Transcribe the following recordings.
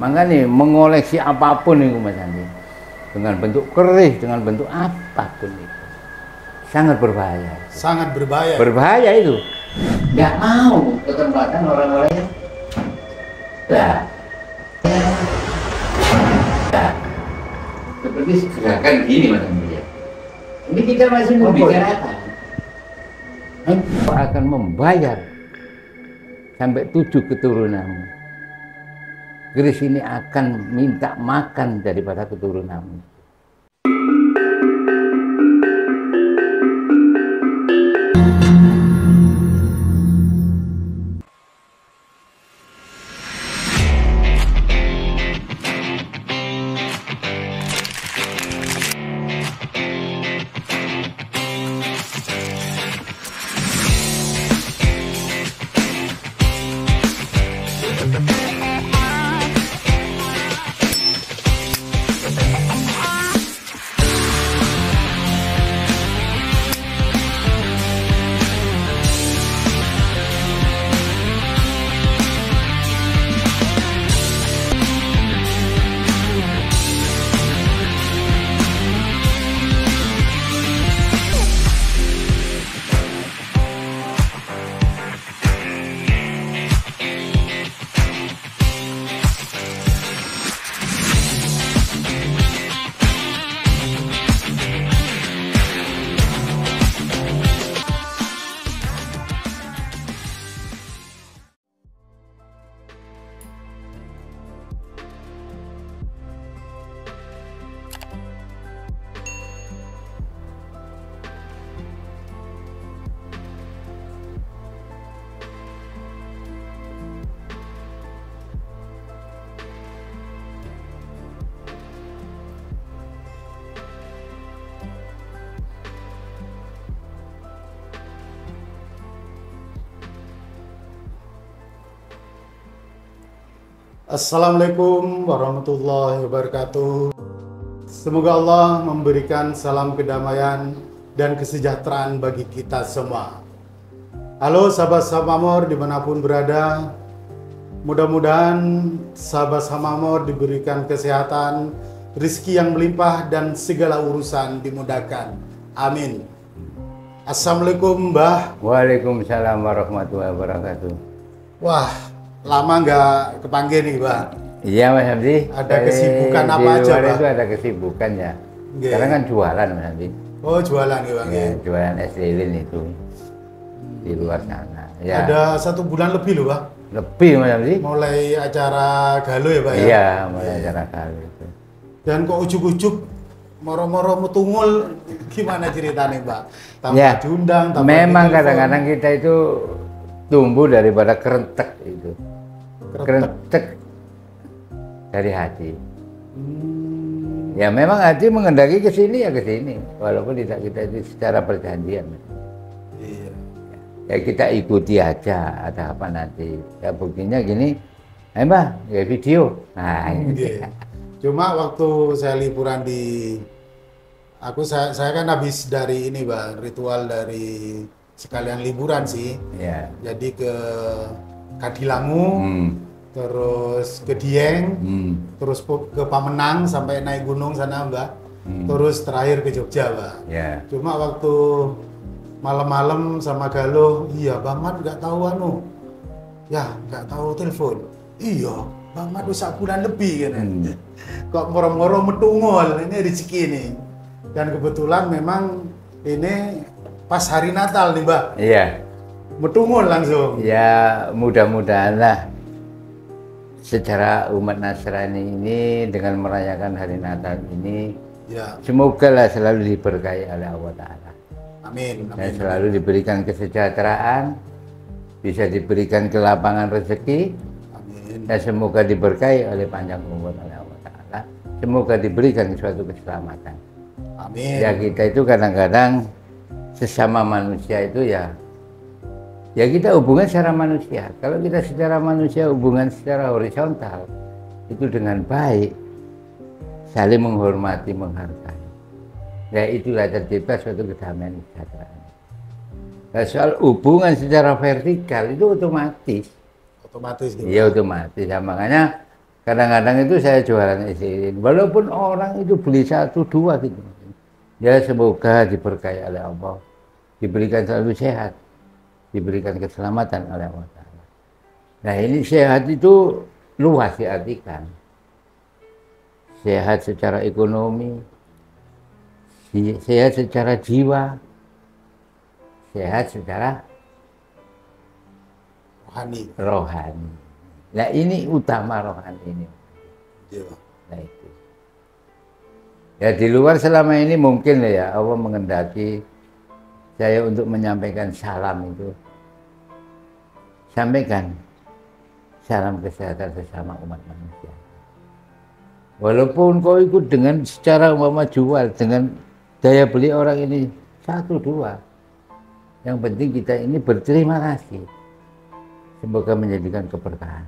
Makanya mengoleksi apapun itu Mas Andi, dengan bentuk keris, dengan bentuk apapun itu sangat berbahaya. Sangat berbahaya. Berbahaya itu. Nggak mau ke tempatan orang-orang yang seperti gerakan gini Mas Andi ya. Ini kita masih membicarakan. Akan membayar sampai 7 keturunanmu. Keris ini akan minta makan daripada keturunanmu. Assalamualaikum warahmatullahi wabarakatuh. Semoga Allah memberikan salam kedamaian dan kesejahteraan bagi kita semua. Halo sahabat Samamor dimanapun berada. Mudah-mudahan sahabat Samamor diberikan kesehatan, rezeki yang melimpah dan segala urusan dimudahkan. Amin. Assalamualaikum Mbah. Waalaikumsalam warahmatullahi wabarakatuh. Wah, lama nggak kepanggil nih, Mbak. Iya Mas Hamdi. Ada kesibukan apa aja, Di luar Pak? itu ada kesibukan ya. Nggih. Karena kan jualan Mas Hamdi. Oh, jualan ya, Bang. Ya, jualan es lilin itu di luar sana. Ya. Ada 1 bulan lebih loh, Pak. Lebih Mas Hamdi. Mulai acara Galo ya, Pak ya? Iya, mulai acara kali itu. Dan kok ujuk-ujuk moro-moro metungul, gimana ceritanya, Pak? Tanpa Ya, diundang, tanpa memang ditelepon. kadang-kadang kita itu tumbuh daripada kerentek itu. Kerentek dari hati. Ya memang hati mengendaki ke sini ya ke sini, walaupun tidak kita itu secara perjanjian. Iya. Ya kita ikuti aja, ada apa nanti. Ya buktinya gini, Mbak, ya video. Nah, Iya. Cuma waktu saya liburan saya kan habis dari ini, Bang, ritual dari sekalian liburan sih. ya. Jadi ke Kadilangu, Hmm. terus ke Dieng, terus ke Pamenang sampai naik gunung sana, Mbak. Terus terakhir ke Jogja, Mbak. Ya. Cuma waktu malam-malam sama Galuh, iya Bang Mat nggak tahu anu, ya nggak tahu telepon. Iya, Bang Mat udah bulan lebih kan. Kok moro-moro metungol, ini rezeki ini. Dan kebetulan memang ini pas hari Natal nih, Mbak. Iya. Metungol langsung. Ya mudah-mudahan lah secara umat Nasrani ini dengan merayakan hari Natal ini, Ya, semoga lah selalu diberkahi oleh Allah Ta'ala. amin. Dan Amin. selalu diberikan kesejahteraan, bisa diberikan kelapangan rezeki, Amin. dan semoga diberkahi oleh panjang umur oleh Allah Ta'ala. Semoga diberikan suatu keselamatan. Amin. Ya kita itu kadang-kadang sesama manusia itu ya kita hubungan secara manusia. Kalau kita secara manusia hubungan secara horizontal itu dengan baik, saling menghormati, menghargai. Ya itulah tercipta suatu kedamaian kesejahteraan. Nah, soal hubungan secara vertikal itu otomatis. Otomatis gitu. Iya otomatis. Ya, makanya Kadang-kadang itu saya jualan isi, walaupun orang itu beli 1-2 gitu. Ya semoga diberkahi oleh Allah, diberikan selalu sehat, diberikan keselamatan oleh Allah Ta'ala. Nah ini sehat itu luas diartikan. Sehat secara ekonomi, sehat secara jiwa, sehat secara rohani. Nah ini utama rohani ini. Iya. Nah itu. Ya di luar selama ini mungkin ya Allah mengendaki saya untuk menyampaikan salam itu. Sampaikan salam kesehatan sesama umat manusia. Walaupun kau ikut dengan secara umpama jual, dengan daya beli orang ini 1-2. Yang penting kita ini berterima kasih. Semoga menjadikan keberkahan.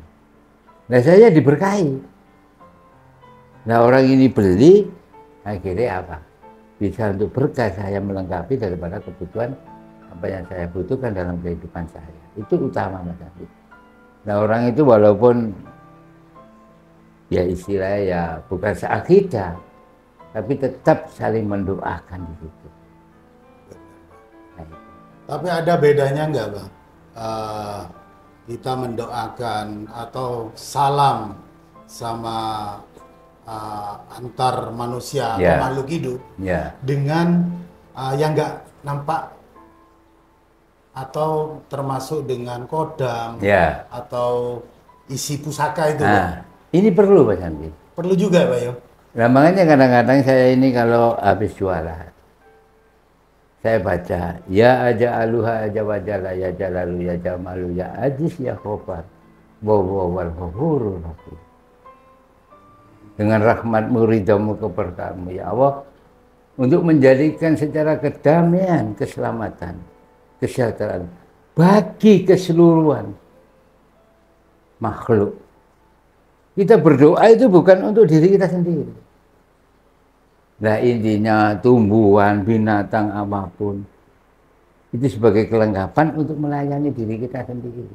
Nah saya diberkahi. Nah orang ini beli, akhirnya apa? Bisa untuk berkah saya melengkapi daripada kebutuhan apa yang saya butuhkan dalam kehidupan saya. Itu utama Mas Andi. Nah orang itu walaupun ya istilahnya ya bukan seakidah, tapi tetap saling mendoakan di situ. Nah, tapi ada bedanya nggak Bang? Kita mendoakan atau salam sama antar manusia atau makhluk hidup dengan yang nggak nampak atau termasuk dengan kodam atau isi pusaka itu. Ini perlu Pak Sandi. Perlu juga Pak Yo. Nah makanya kadang-kadang saya ini kalau habis jualan, saya baca ya aja aluha aja wajala ya jalalu ya jamalu ya ajis ya khofar wal ghafurur rahim. Dengan rahmatmu ridhamu keberkahanmu ya Allah untuk menjadikan secara kedamaian, keselamatan, kesejahteraan bagi keseluruhan makhluk. Kita berdoa itu bukan untuk diri kita sendiri. Nah intinya tumbuhan, binatang apapun itu sebagai kelengkapan untuk melayani diri kita sendiri.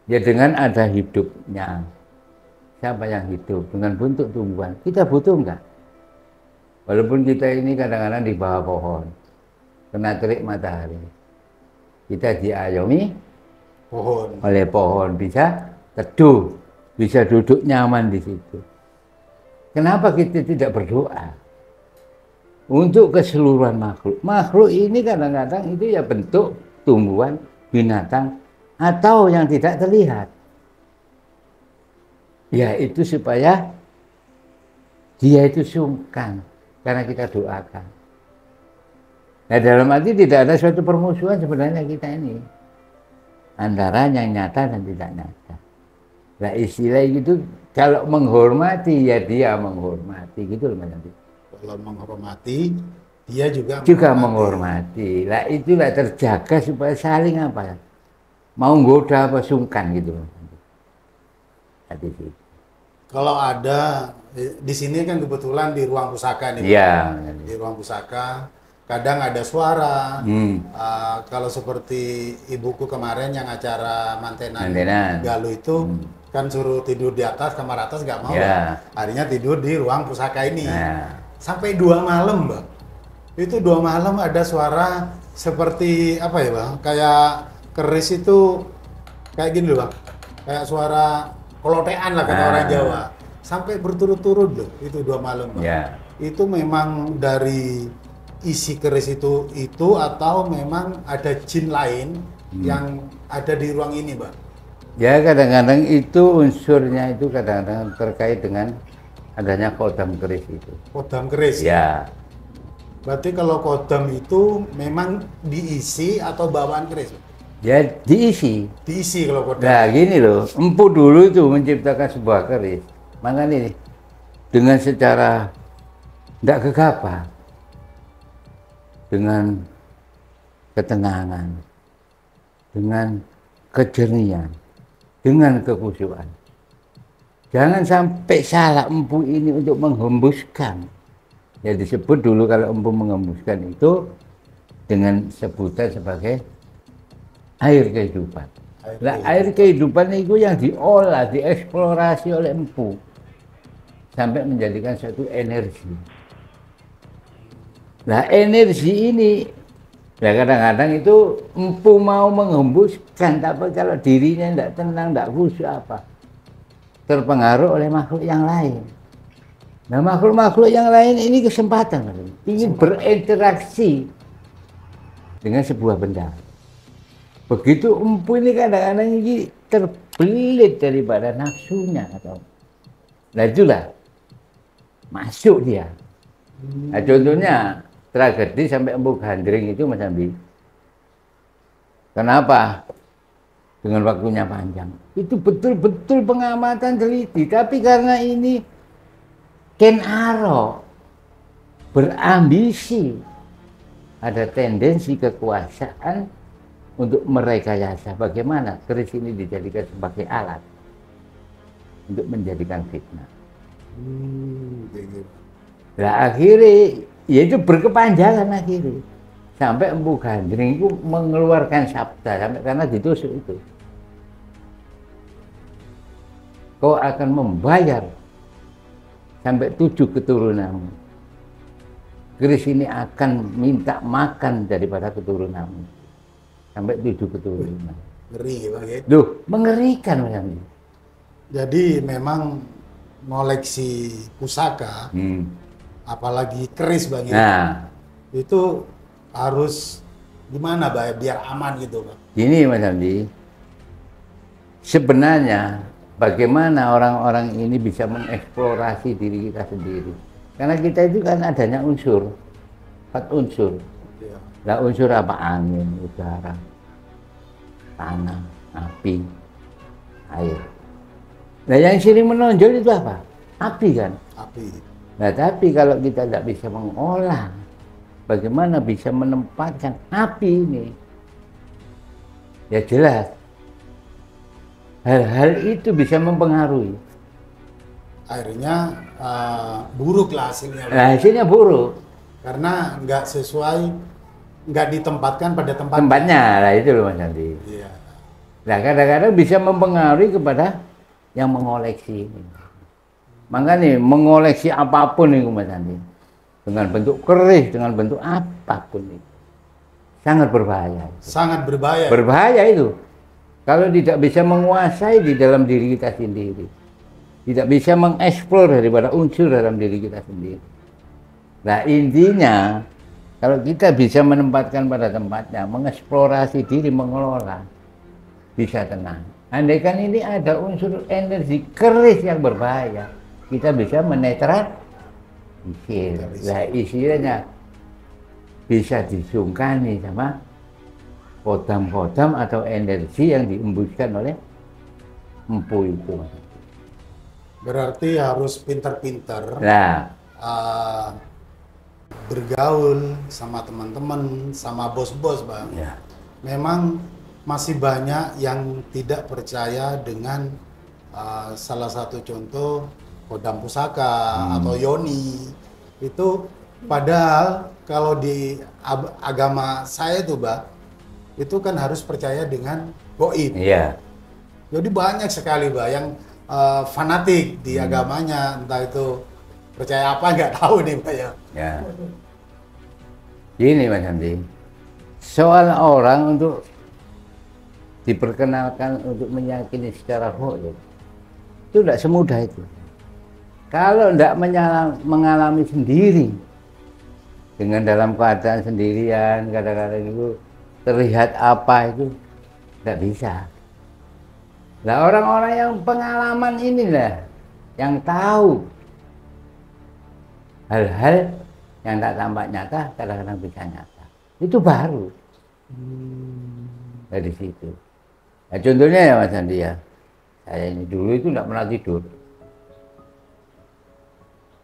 Ya dengan ada hidupnya. Siapa yang hidup dengan bentuk tumbuhan? Kita butuh enggak? Walaupun kita ini kadang-kadang di bawah pohon, kena terik matahari. Kita diayomi oleh pohon, bisa teduh, bisa duduk nyaman di situ. Kenapa kita tidak berdoa untuk keseluruhan makhluk? Makhluk ini kadang-kadang itu ya bentuk tumbuhan, binatang, atau yang tidak terlihat. Ya itu supaya dia itu sungkan karena kita doakan. Nah dalam arti tidak ada suatu permusuhan sebenarnya kita ini antara yang nyata dan tidak nyata. Nah istilah itu kalau menghormati ya dia menghormati gitu loh Mas Andi. Kalau menghormati dia juga menghormati. Lah itulah terjaga supaya saling apa? Mau goda apa sungkan gitu loh. Kalau ada di sini kan kebetulan di ruang pusaka nih. Iya. Di ruang pusaka kadang ada suara. Kalau seperti ibuku kemarin yang acara mantenan Galuh itu kan suruh tidur di atas, kamar atas nggak mau. Akhirnya tidur di ruang pusaka ini. Sampai 2 malam, Bang. Itu 2 malam ada suara seperti apa ya, Bang? Kayak keris itu kayak gini loh, Bang. Kayak suara kolotean lah kata orang Jawa. Sampai berturut-turut loh, itu 2 malam, Bang. Itu memang dari isi keris itu atau memang ada jin lain yang ada di ruang ini, Bang? Ya kadang-kadang itu unsurnya itu kadang-kadang terkait dengan adanya kodam keris itu. Kodam keris? Ya. Berarti kalau kodam itu memang diisi atau bawaan keris? Ya diisi. Diisi kalau kodam. Nah gini loh, Empu dulu itu menciptakan sebuah keris. Makanya ini dengan secara tidak gegabah, dengan ketenangan, dengan kejernihan, dengan kekhusyuan. Jangan sampai salah empu ini untuk menghembuskan. Ya disebut dulu kalau empu menghembuskan itu dengan sebutan sebagai air kehidupan. Lah air kehidupan itu yang diolah, dieksplorasi oleh empu sampai menjadikan suatu energi. Nah energi ini, ya kadang-kadang itu empu mau menghembuskan, tapi kalau dirinya tidak tenang, tidak khusyuk apa, terpengaruh oleh makhluk yang lain. Nah makhluk-makhluk yang lain ini kesempatan, ingin berinteraksi dengan sebuah benda. Begitu empu ini kadang-kadang ini terbelit daripada nafsunya atau, nah itulah masuk dia. Nah contohnya tragedi sampai empu gandring itu Mas Andi. Kenapa? Dengan waktunya panjang. Itu betul-betul pengamatan teliti. Tapi karena ini Ken Arok berambisi, ada tendensi kekuasaan untuk merekayasa bagaimana keris ini dijadikan sebagai alat untuk menjadikan fitnah. Nah akhirnya, yaitu berkepanjangan akhirnya. Sampai empu gandring itu mengeluarkan sabda, sampai karena ditusuk itu. Kau akan membayar sampai 7 keturunanmu. Keris ini akan minta makan daripada keturunanmu. Sampai 7 keturunan. Ngeri Bang ya. Duh, mengerikan Mas Andi. Jadi memang ngoleksi pusaka, apalagi keris Bang ya. Nah, itu harus gimana Bang biar aman gitu Bang. gini Mas Andi. Sebenarnya bagaimana orang-orang ini bisa mengeksplorasi diri kita sendiri. Karena kita itu kan adanya unsur, 4 unsur. Ya. Nah unsur apa? Angin, udara, tanah, api, air. Nah yang sering menonjol itu apa? Api kan? Api. Nah tapi kalau kita tidak bisa mengolah, bagaimana bisa menempatkan api ini? Ya jelas, hal-hal itu bisa mempengaruhi. Akhirnya buruk lah hasilnya. Nah hasilnya buruk. Karena nggak sesuai, nggak ditempatkan pada tempatnya. Tempatnya, lah itu loh Mas Andi. Iya. Nah kadang-kadang bisa mempengaruhi kepada yang mengoleksi ini. Makanya mengoleksi apapun itu Mas Andi, dengan bentuk keris, dengan bentuk apapun itu, sangat berbahaya. Sangat berbahaya. Berbahaya itu. Kalau tidak bisa menguasai di dalam diri kita sendiri, tidak bisa mengeksplor daripada unsur dalam diri kita sendiri. Nah intinya, kalau kita bisa menempatkan pada tempatnya, mengeksplorasi diri, mengelola, bisa tenang. Andaikan ini ada unsur energi keris yang berbahaya, kita bisa menetralisir. Nah istilahnya bisa disungkani sama kodam-kodam atau energi yang diembuskan oleh empu itu. Berarti harus pintar-pintar. Nah, bergaul sama teman-teman, sama bos-bos Bang. ya. Memang masih banyak yang tidak percaya dengan salah satu contoh kodam pusaka atau yoni. Itu padahal kalau di agama saya tuh Bang, itu kan harus percaya dengan goib. Iya. Jadi banyak sekali Bang yang fanatik di agamanya, entah itu percaya apa nggak tahu nih Pak ya. Ya. Gini Mas Andi, soal orang untuk diperkenalkan untuk meyakini secara gaib itu tidak semudah itu. Kalau tidak mengalami sendiri dengan dalam keadaan sendirian, kadang-kadang itu terlihat apa itu tidak bisa. Nah orang-orang yang pengalaman inilah yang tahu hal-hal yang tak tampak nyata kadang-kadang bisa nyata. Itu baru dari situ. Nah, contohnya ya Mas Andi ya, saya ini dulu itu tidak pernah tidur.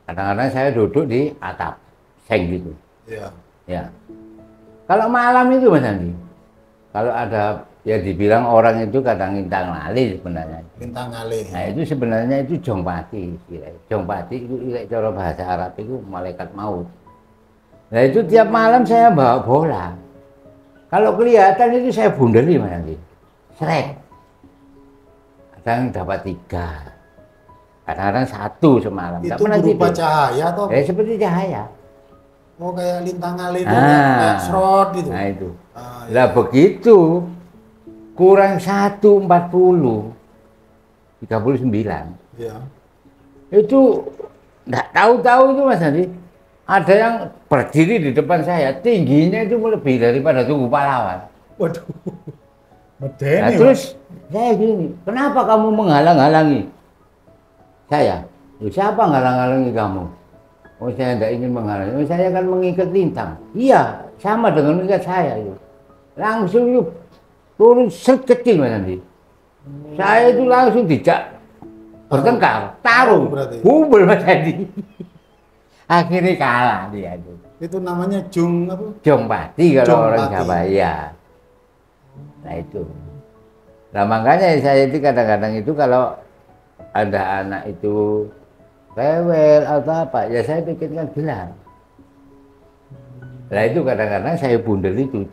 Kadang-kadang saya duduk di atap seng gitu. Iya. Ya. Kalau malam itu Mas Andi, kalau ada ya dibilang orang itu kadang ngintang lali sebenarnya. Bintang ngalih. Nah itu sebenarnya itu jongpati. Jongpati itu cara bahasa Arab itu malaikat maut. Nah itu tiap malam saya bawa bola. Kalau kelihatan itu saya bundeli Mas Andi. Srek. kadang dapat 3, kadang-kadang 1 semalam. Itu berupa cahaya atau? Seperti cahaya. Oh, kayak lintang alir itu, kayak serot gitu. Nah itu. Iya. Begitu kurang 1, 40, 39. Iya. Itu nggak tahu-tahu itu Mas Andi, ada yang berdiri di depan saya, tingginya itu melebihi daripada Tugu Pahlawan. Waduh, Nah, medeni. terus saya gini, kenapa kamu menghalang-halangi saya? Loh, siapa menghalang-halangi kamu? Oh, saya tidak ingin menghalangi. Oh, saya kan mengikat lintang. Iya, sama dengan mengikat saya itu. Langsung itu turun sekecil Mas Andi. Saya itu langsung dijak bertengkar, tarung, bubul Mas Andi. Akhirnya kalah dia itu. Itu namanya jung apa? Jongpati kalau Jongpati. orang Jawa ya. Nah itu. Nah makanya saya itu kadang-kadang itu kalau ada anak itu rewel atau apa, ya saya bikinkan gelar. Nah itu kadang-kadang saya bundeli 7.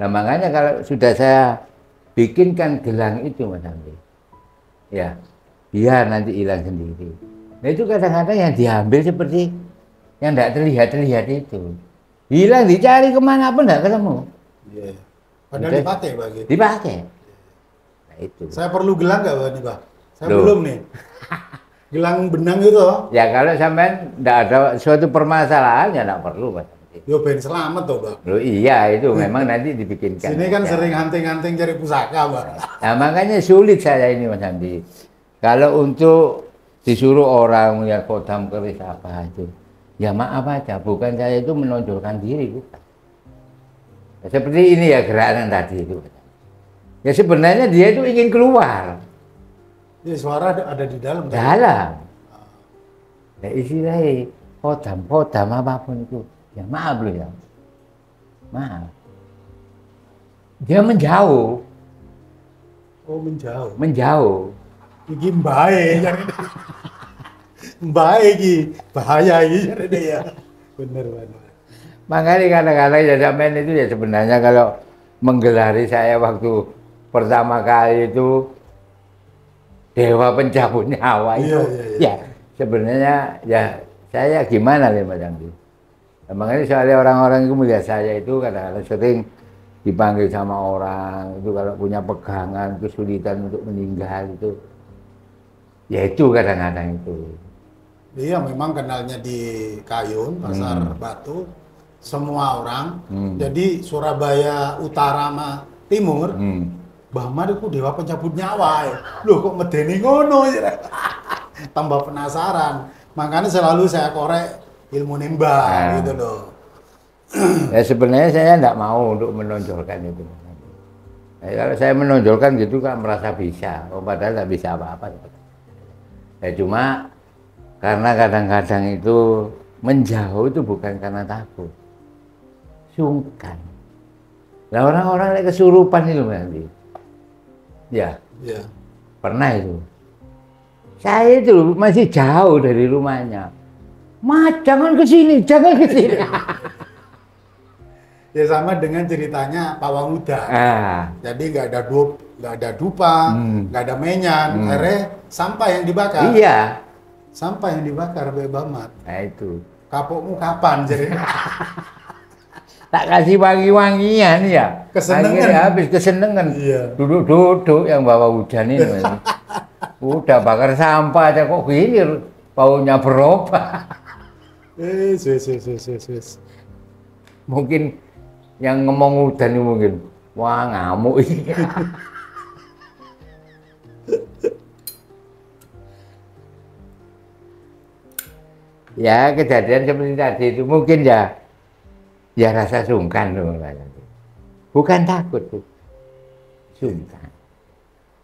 Nah makanya kalau sudah saya bikinkan gelang itu Mas Andi, ya biar nanti hilang sendiri. Nah itu kadang-kadang yang diambil seperti yang tidak terlihat itu. Hilang dicari kemana pun tidak ketemu. Iya. Padahal dipakai bagi. Dipakai. Nah itu. Saya perlu gelang nggak Pak Pak? Saya Loh. belum nih. Gelang benang itu. Ya kalau sampean tidak ada suatu permasalahan ya tidak perlu Mas. Yo ben selamat toh Pak. Loh iya itu memang nanti dibikinkan. Sini kan ya. sering hunting-hunting cari pusaka Pak. Nah makanya sulit saya ini Mas Andi. Kalau untuk disuruh orang melihat kodam keris apa itu, ya maaf aja, bukan saya itu menonjolkan diri, bukan. Ya, seperti ini ya gerakan tadi itu. Ya sebenarnya dia itu ingin keluar. Ya suara ada di dalam. Dalam. Ya istilahnya kodam apapun itu. Ya maaf loh ya. Maaf. Dia menjauh. Oh menjauh. Menjauh. Iki mbae cari mbae iki bahaya iki cari dia. Bener bener. Makanya kadang-kadang ya sampean itu ya sebenarnya kalau menggelari saya waktu pertama kali itu dewa pencabut nyawa itu, iya. ya sebenarnya ya saya gimana nih Mas Andi. Nah, makanya soalnya orang-orang itu melihat saya itu kadang-kadang sering dipanggil sama orang itu kalau punya pegangan kesulitan untuk meninggal itu. Ya itu kadang-kadang itu. Iya memang kenalnya di Kayun, Pasar Batu, semua orang. Jadi Surabaya Utara sama Timur, Mbah Mar itu dewa pencabut nyawa. Loh kok medeni ngono ya. Tambah penasaran. Makanya selalu saya korek ilmu nimba gitu loh. Ya sebenarnya saya tidak mau untuk menonjolkan itu. Nah, kalau saya menonjolkan gitu kan merasa bisa, padahal tidak bisa apa-apa. Ya cuma karena kadang-kadang itu menjauh itu bukan karena takut, sungkan. Nah orang-orang yang kesurupan itu nanti, ya pernah itu. Saya itu masih jauh dari rumahnya. Mas jangan ke sini, jangan ke sini. Ya sama dengan ceritanya Pawang Udan. Jadi nggak ada dupa, nggak ada menyan, akhirnya sampah yang dibakar. Iya. Sampah yang dibakar bebamat. Nah itu. Kapokmu kapan jadi? Tak kasih wangi-wangian ya. Kesenengan. Akhirnya habis kesenengan. Iya. Duduk-duduk yang bawa hujan ini. Udah bakar sampah aja kok gini baunya berubah. Mungkin yang ngomong hujan ini mungkin wah ngamuk ini. Ya kejadian seperti tadi itu mungkin ya rasa sungkan loh, bukan takut tuh, sungkan.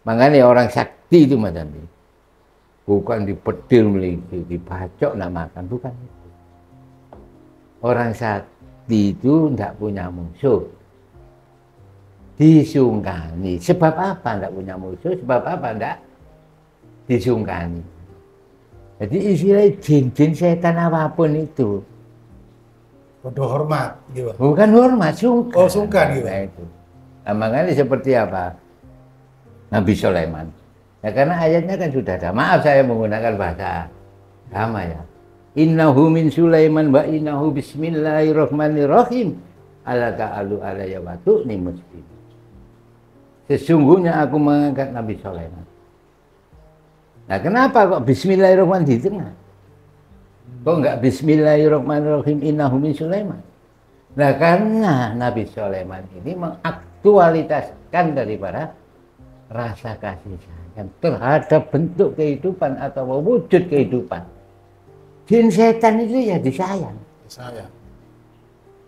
Makanya orang sakti itu Mas Andi, bukan dipedil meliti, dibacok nak makan, bukan itu. Orang sakti itu tidak punya musuh, disungkani. Sebab apa tidak punya musuh? Sebab apa tidak disungkani? Jadi istilah jin-jin setan apapun itu. Udah hormat, gitu. Bukan hormat, sungkan. Oh, sungkan gitu. Nah, itu. Nah, makanya seperti apa? Nabi Sulaiman. Ya karena ayatnya kan sudah ada. Maaf saya menggunakan bahasa sama ya. Innahu min Sulaiman wa innahu bismillahirrahmanirrahim. Ala ta'alu alayya wa tu'ni muslim. Sesungguhnya aku mengangkat Nabi Sulaiman. Nah kenapa kok bismillahirrahmanirrahim di tengah? Kok enggak bismillahirrahmanirrahim innahu min Sulaiman? Nah karena Nabi Sulaiman ini mengaktualitaskan daripada rasa kasih sayang terhadap bentuk kehidupan atau wujud kehidupan. Jin setan itu ya disayang. Disayang.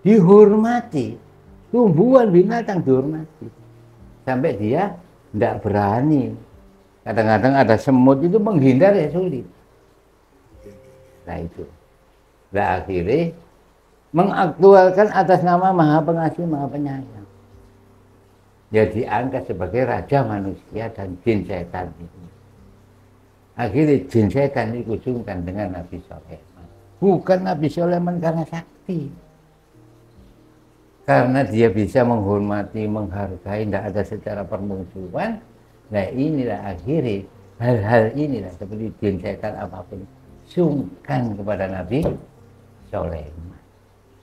Dihormati. Tumbuhan binatang dihormati. Sampai dia tidak berani. Kadang-kadang ada semut itu menghindar ya sulit. Nah itu. Nah akhirnya mengaktualkan atas nama Maha Pengasih, Maha Penyayang. Ya diangkat sebagai raja manusia dan jin setan itu. Akhirnya jin setan dikusungkan dengan Nabi Sulaiman. Bukan Nabi Sulaiman karena sakti. Karena dia bisa menghormati, menghargai, tidak ada secara permusuhan. Nah inilah akhirnya hal-hal inilah seperti jin setan apapun sungkan kepada Nabi Sulaiman.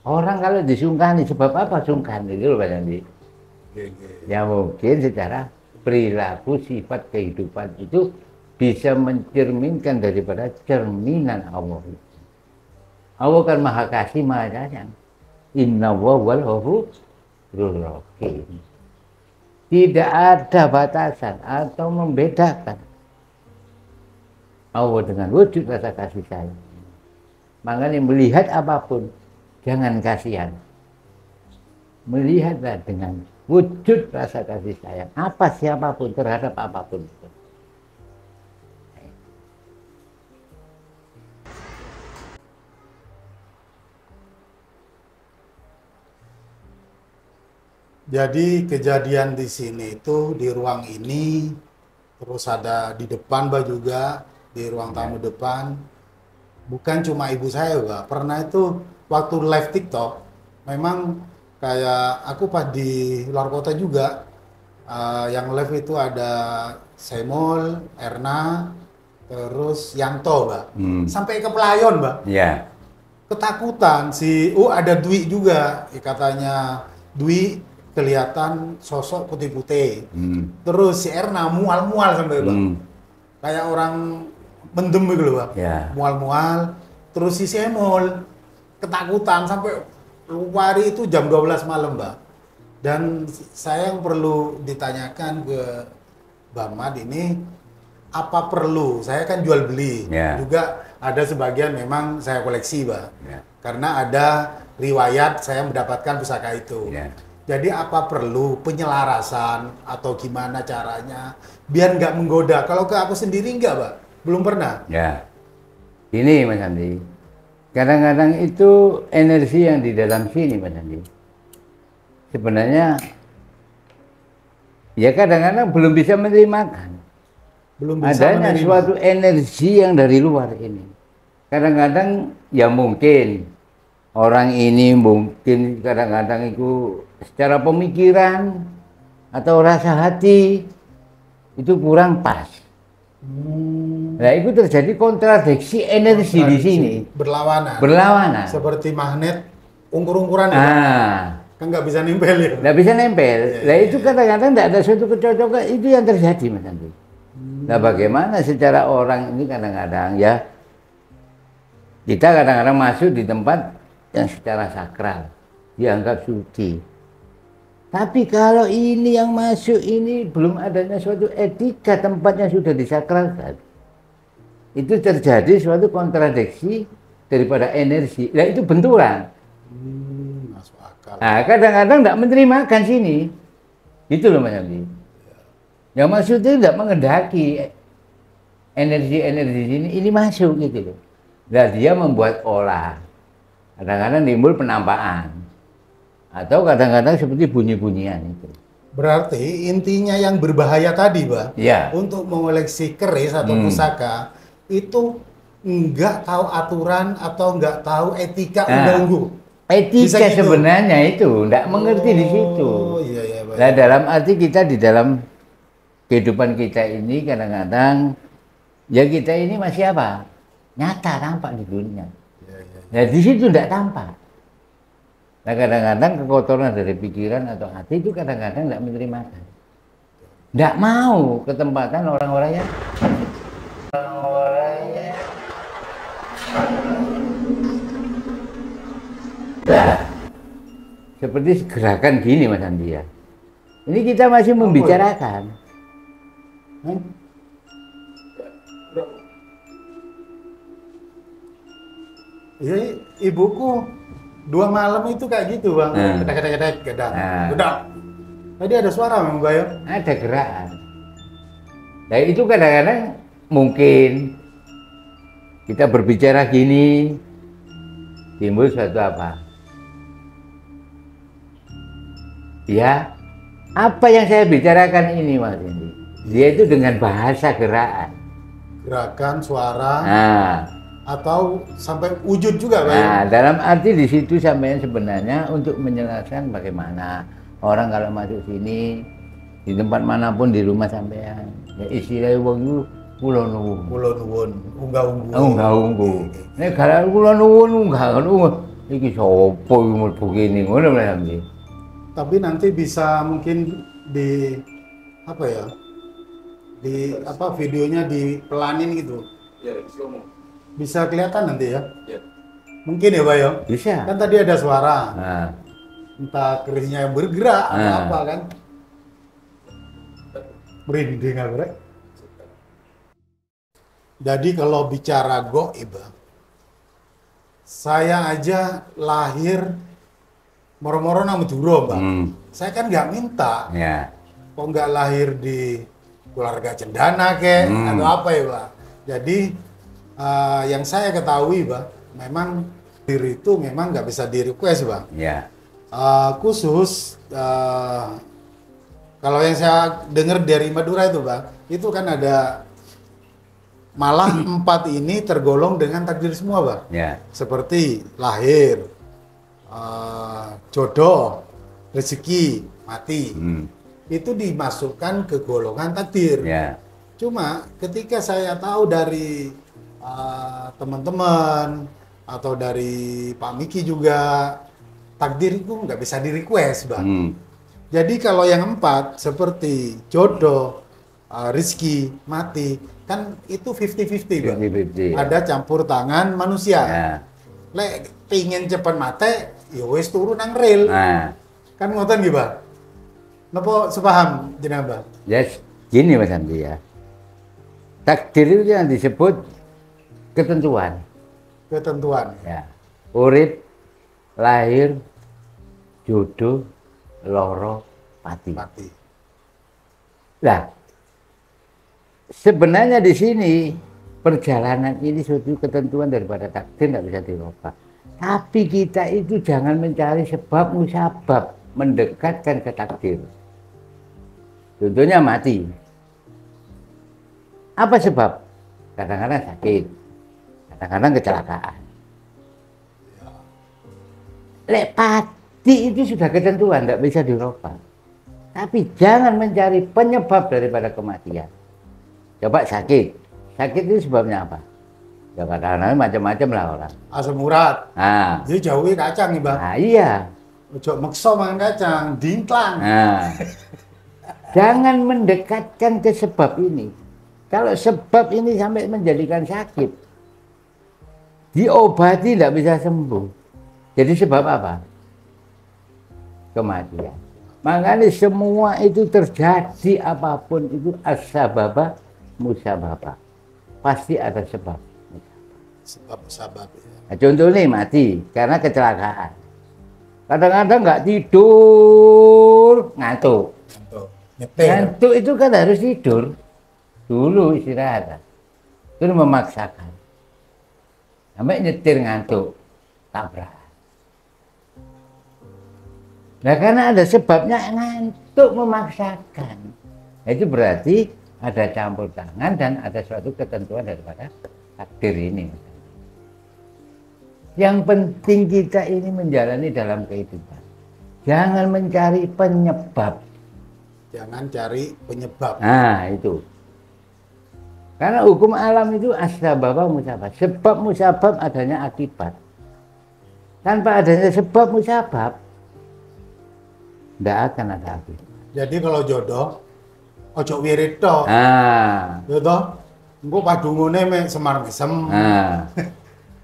Orang kalau disungkani sebab apa sungkan itu loh Pak Nanti. Ya mungkin secara perilaku sifat kehidupan itu bisa mencerminkan daripada cerminan Allah. Allah kan Maha Kasih, Maha Sayang. Inna wal ghafurur rahim. Tidak ada batasan atau membedakan Allah dengan wujud rasa kasih sayang. Makanya melihat apapun jangan kasihan. Melihatlah dengan wujud rasa kasih sayang. Apa siapapun terhadap apapun itu. Jadi kejadian di sini itu di ruang ini, terus ada di depan Mbak juga, di ruang tamu depan. Bukan cuma ibu saya Mbak, pernah itu waktu live TikTok, memang kayak aku pas di luar kota juga, yang live itu ada Semol, Erna, terus Yanto Mbak. Sampai ke Pelayon Mbak. Ya. Ketakutan, ada Dwi juga, katanya Dwi kelihatan sosok putih-putih. Terus si Erna mual-mual sampai Bang. Kayak orang mendem gitu loh Bang. Ya. Mual-mual. Terus si Semol ketakutan sampai hari itu jam 12 malam Bang. Dan saya yang perlu ditanyakan ke Bang Mad ini, apa perlu? Saya kan jual beli. Ya. Juga ada sebagian memang saya koleksi Bang. Ya. Karena ada riwayat saya mendapatkan pusaka itu. Ya. Jadi apa perlu penyelarasan atau gimana caranya biar nggak menggoda? Kalau ke aku sendiri nggak, Pak. Belum pernah. Ya. Ini Mas Andi. Kadang-kadang itu energi yang di dalam sini Mas Andi. Sebenarnya ya kadang-kadang belum bisa menerimakan. Belum bisa adanya menerima. suatu energi yang dari luar ini. Kadang-kadang ya mungkin orang ini mungkin kadang-kadang itu secara pemikiran atau rasa hati itu kurang pas. Nah itu terjadi kontradiksi energi di sini. Berlawanan. Berlawanan. Seperti magnet ungkur-ungkuran. Kan nggak bisa nempel ya. Nggak bisa nempel. Nah itu kadang-kadang tidak ada suatu kecocokan, itu yang terjadi Mas Andi. Nah bagaimana secara orang ini kadang-kadang ya kita kadang-kadang masuk di tempat yang secara sakral dianggap suci. Tapi kalau ini yang masuk ini belum adanya suatu etika, tempatnya sudah disakralkan, itu terjadi suatu kontradiksi daripada energi. Nah itu benturan. Masuk akal. Nah kadang-kadang tidak menerimakan sini, gitu loh Mas Andi. Yang maksud itu tidak mengendaki energi-energi ini masuk gitu loh. Nah dia membuat olah. Kadang-kadang timbul penampakan. Atau kadang-kadang seperti bunyi-bunyian itu. Berarti intinya yang berbahaya tadi, Pak, ya. Untuk mengoleksi keris atau pusaka, itu nggak tahu aturan atau nggak tahu etika unggu-unggu. Etika gitu? Sebenarnya itu, nggak mengerti di situ. Iya, Pak. Nah dalam arti kita di dalam kehidupan kita ini kadang-kadang ya kita ini masih apa? Nyata tampak di dunia. Nah di situ tidak tampak. Nah kadang-kadang kekotoran dari pikiran atau hati itu kadang-kadang tidak menerima. Tidak mau ketempatan orang-orang yang nah, seperti gerakan gini Mas Andi ya. Ini kita masih membicarakan. Ya, ibuku 2 malam itu kayak gitu bang, kedek. Tadi ada suara memang Mbak ya? Ada gerakan. Nah itu kadang-kadang mungkin kita berbicara gini timbul suatu apa? Ya, apa yang saya bicarakan ini Mas Indi? Dia itu dengan bahasa Gerakan, suara. Nah, atau sampai wujud juga Pak? Nah, dalam arti di situ sampai sebenarnya untuk menjelaskan bagaimana orang kalau masuk sini di tempat manapun di rumah sampean, ya istilahnya wong itu kula nuwun, unggah-ungguh. Nek kalau kula nuwun unggah-ungguh iki sapa iki mlebu kene ngono lho. Tapi nanti bisa mungkin di apa ya? Di apa videonya dipelanin gitu. Ya, slow. Bisa kelihatan nanti ya? Ya. Mungkin ya Pak ya? Bisa. Kan tadi ada suara. Nah. Entah kerisnya yang bergerak atau apa kan? Merinding aku Rek. Jadi kalau bicara goib, saya aja lahir moro-moro nang Madura Mbak. Saya kan nggak minta. Ya. Kok nggak lahir di keluarga cendana kek atau apa ya Pak? Jadi yang saya ketahui, Bang, memang diri itu memang nggak bisa di request, Bang. Ya. Khusus kalau yang saya dengar dari Madura itu, Bang, itu kan ada malah 4 ini tergolong dengan takdir semua, Bang. Ya. Seperti lahir, jodoh, rezeki, mati. Itu dimasukkan ke golongan takdir. Ya. Cuma ketika saya tahu dari teman-teman atau dari Pak Miki juga, takdir itu nggak bisa di request Bang. Jadi kalau yang 4 seperti jodoh, rezeki, mati, kan itu 50-50 Bang. 50-50, ada campur tangan manusia. Ya. Lek pingin cepat mati, ya wis turun nang rel. Nah. Kan ngoten nggih Bang. Napa sepaham jenengan Bang? Ya gini Mas Andi ya. Takdir itu yang disebut ketentuan. Ya. Urip, lahir, jodoh, loro, mati. Nah, sebenarnya di sini perjalanan ini suatu ketentuan daripada takdir, tidak bisa dirubah. Tapi kita itu jangan mencari sebab musabab mendekatkan ke takdir. Contohnya mati. Apa sebab? Kadang-kadang sakit, kadang-kadang kecelakaan. Lek pati itu sudah ketentuan, tidak bisa dirubah. Tapi jangan mencari penyebab daripada kematian. Coba sakit itu sebabnya apa? Ya kadang-kadang macam-macam lah orang. Asam urat. Nah. Jadi jauhi kacang nih Bang. Nah, iya. Ojo maksa mangan kacang, dingklang. Nah. Jangan mendekatkan ke sebab ini. Kalau sebab ini sampai menjadikan sakit, diobati tidak bisa sembuh. Jadi sebab apa? Kematian. Makanya semua itu terjadi apapun itu as-sababa musababa. Pasti ada sebab. Sebab musabab. Ya. Nah, contohnya mati karena kecelakaan. Kadang-kadang nggak tidur, ngantuk. Ngantuk itu kan harus tidur. Dulu istirahat, itu memaksakan, sampai nyetir ngantuk, tabrakan. Nah karena ada sebabnya ngantuk memaksakan, nah, itu berarti ada campur tangan dan ada suatu ketentuan daripada takdir ini. Yang penting kita ini menjalani dalam kehidupan, jangan mencari penyebab. Jangan cari penyebab. Nah, itu. Karena hukum alam itu asbab musabab. Sebab musabab adanya akibat. Tanpa adanya sebab musabab, tidak akan ada akibat. Jadi kalau jodoh, ojo wirid tok. Nah, Ya toh, engko padungune mek semar mesem. nah,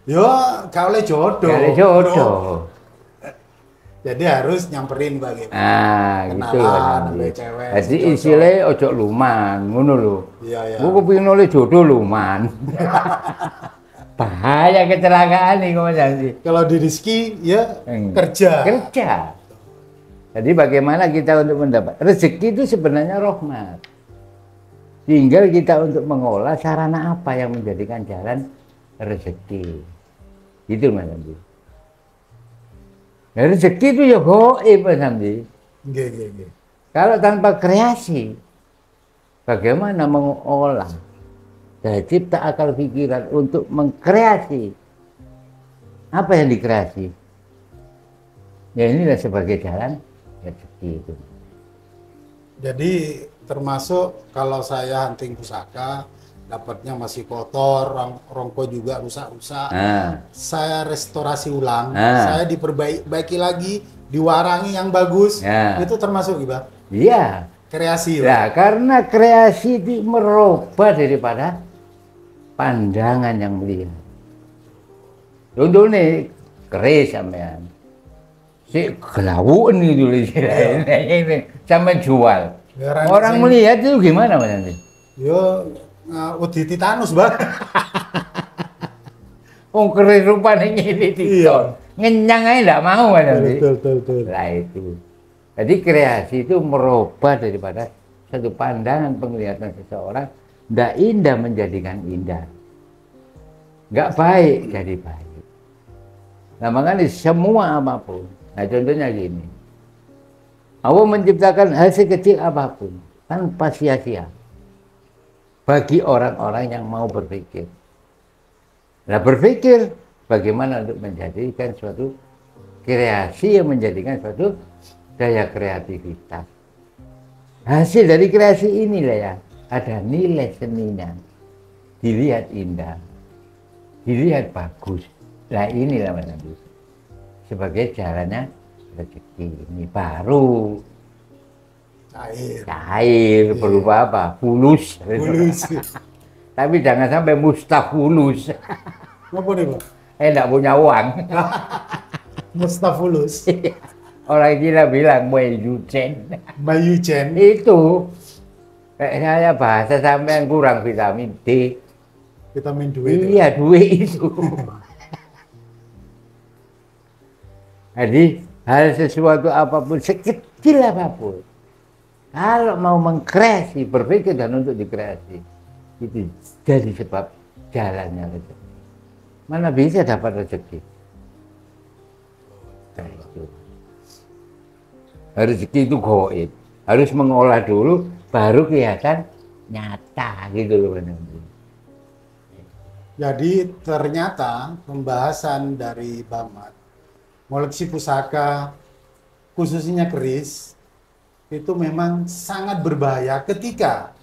Yo, gak oleh jodoh. dari jodoh. Jadi harus nyamperin bagaimana. Nah, gitu. Kenalan sampai cewek. Jadi cocok. istilahnya ojo luman, ngono lho. Iya, iya. Gua kepingin oleh jodoh luman. Bahaya kecelakaan nih Mas Andi. Kalau di Rizky, ya Hmm. kerja. Kerja. Jadi bagaimana kita untuk mendapat rezeki itu sebenarnya rahmat. Tinggal kita untuk mengolah sarana apa yang menjadikan jalan rezeki. Gitu Mas Andi. Nah, rezeki itu ya gaib Mas Andi. Nggih, nggih, nggih. Kalau tanpa kreasi, bagaimana mengolah daya cipta akal pikiran untuk mengkreasi apa yang dikreasi? Ya inilah sebagai jalan rezeki itu. Jadi termasuk kalau saya hunting pusaka, dapatnya masih kotor, rongko juga rusak-rusak. Nah, Saya restorasi ulang, Ah. saya diperbaiki lagi, diwarangi yang bagus. Ya. Itu termasuk Iba? iya. Kreasi. Ya, karena kreasi itu merubah daripada pandangan yang melihat. Contoh nih, keris sampean. Si gelawuan itu ini sampai jual. Heran Orang sing- melihat itu gimana Mas Andi? Yo, wedi titanus, Bang. Oh keris rupanya ngene iki. Iya. Ngenyang aja enggak mau Mas Andi. Betul. Lah itu. Jadi kreasi itu merubah daripada satu pandangan penglihatan seseorang tidak indah menjadikan indah. Nggak baik jadi baik. Nah makanya semua apapun. Nah contohnya gini. Allah menciptakan hal sekecil apapun tanpa sia-sia bagi orang-orang yang mau berpikir. Nah berpikir bagaimana untuk menjadikan suatu kreasi yang menjadikan suatu daya kreativitas. Hasil dari kreasi inilah ya ada nilai seninya, dilihat indah, dilihat bagus. Nah inilah Mas Andi sebagai jalannya rezeki ini baru cair berupa apa? Fulus. Fulus. Tapi jangan sampai mustafulus. Apa nih, Bang? Enggak punya uang. Mustafulus. Orang gila bilang Mayucen. Mayucen. Itu saya bahasa sampean kurang vitamin D. Vitamin D. Iya duit itu. Jadi hal sesuatu apapun sekecil apapun, kalau mau mengkreasi berpikir dan untuk dikreasi itu jadi sebab jalannya rezeki. Mana bisa dapat rezeki? Nah, itu. Rezeki itu gaib, harus mengolah dulu baru kelihatan nyata gitu loh. Jadi ternyata pembahasan dari Bamat koleksi pusaka khususnya keris itu memang sangat berbahaya ketika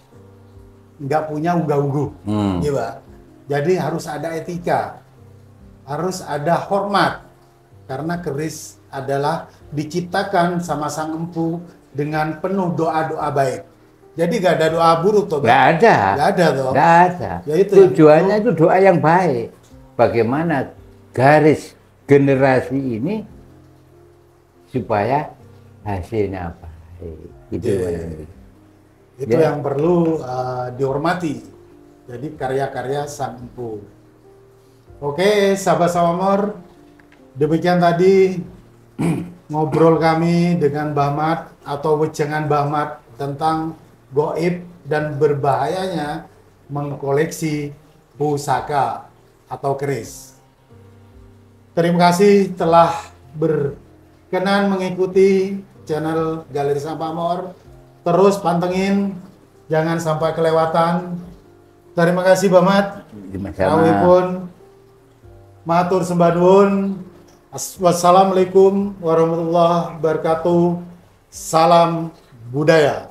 nggak punya unggah-ungguh, gitu Pak. Jadi harus ada etika, harus ada hormat karena keris adalah diciptakan sama sang empu dengan penuh doa-doa baik. Jadi nggak ada doa buruk toh, Pak? Nggak ada. Nggak ada toh. Nggak ada. Ya itu tujuannya itu doa yang baik. Bagaimana garis generasi ini supaya hasilnya baik. Gitu. Itu Ya. yang perlu dihormati. Jadi karya-karya sang empu. Oke, sahabat Sawamor, demikian tadi ngobrol kami dengan Bamat atau wejangan Bamat tentang goib dan berbahayanya mengkoleksi pusaka atau keris. Terima kasih telah berkenan mengikuti channel Galeri Sang Pamor. Terus pantengin, jangan sampai kelewatan. Terima kasih Bamat. Rawipun matur sembah nuwun. Wassalamualaikum warahmatullahi wabarakatuh. Salam budaya.